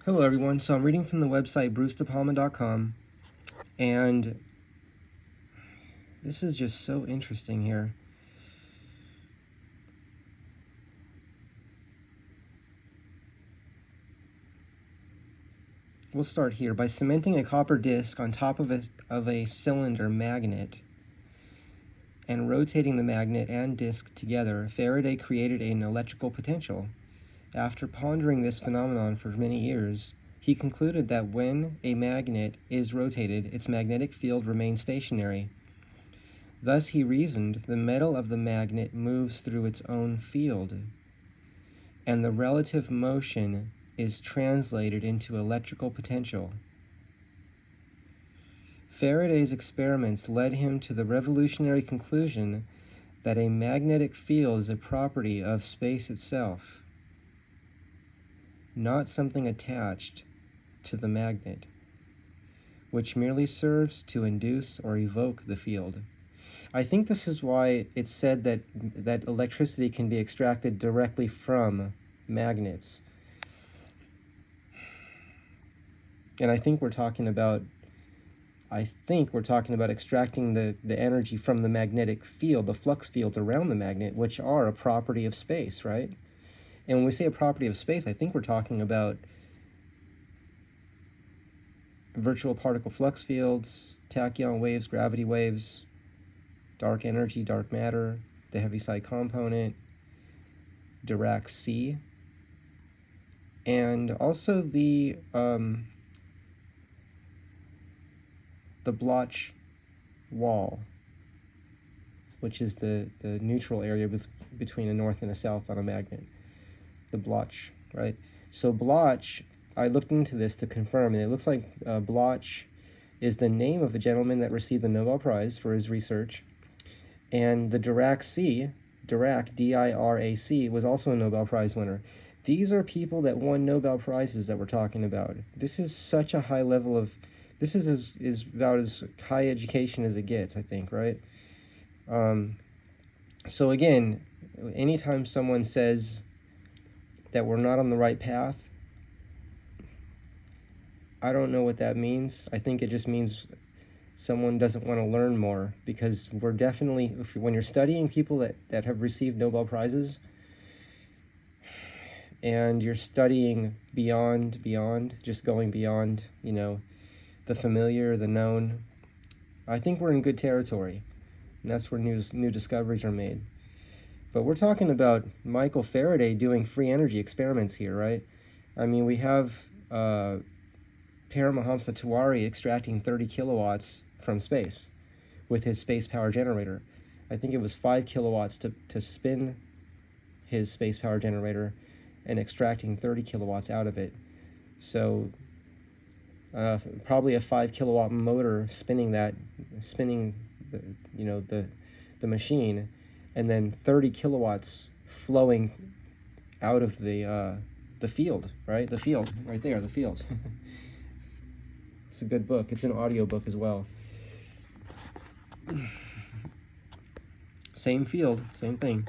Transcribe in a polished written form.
Hello everyone, so I'm reading from the website brucedepalma.com, and this is just so interesting here. We'll start here. By cementing a copper disc on top of a cylinder magnet and rotating the magnet and disc together, Faraday created an electrical potential. After pondering this phenomenon for many years, he concluded that when a magnet is rotated, its magnetic field remains stationary. Thus, he reasoned, the metal of the magnet moves through its own field, and the relative motion is translated into electrical potential. Faraday's experiments led him to the revolutionary conclusion that a magnetic field is a property of space itself, not something attached to the magnet, which merely serves to induce or evoke the field. I think this is why it's said that electricity can be extracted directly from magnets. And I think we're talking about extracting the energy from the magnetic field, the flux fields around the magnet, which are a property of space, right? And when we say a property of space, I think we're talking about virtual particle flux fields, tachyon waves, gravity waves, dark energy, dark matter, the heaviside component, Dirac C, and also the Bloch wall, which is the neutral area between a north and a south on a magnet. The Bloch, right? So Bloch, I looked into this to confirm, and it looks like Bloch is the name of a gentleman that received the Nobel Prize for his research. And the Dirac C, Dirac, D-I-R-A-C, was also a Nobel Prize winner. These are people that won Nobel Prizes that we're talking about. This is such a high level of, this is about as high education as it gets, I think, right? So again, anytime someone says that we're not on the right path, I don't know what that means. I think it just means someone doesn't want to learn more, because we're definitely, when you're studying people that have received Nobel Prizes, and you're studying beyond, just going beyond, the familiar, the known, I think we're in good territory, and that's where new discoveries are made. But we're talking about Michael Faraday doing free energy experiments here, right? I mean, we have Paramahamsa Tiwari extracting 30 kilowatts from space with his space power generator. I think it was 5 kilowatts to spin his space power generator and extracting 30 kilowatts out of it. So probably a 5 kilowatt motor spinning the machine, and then 30 kilowatts flowing out of the field, right? The field, right there, the field. It's a good book. It's an audio book as well. Same field, same thing.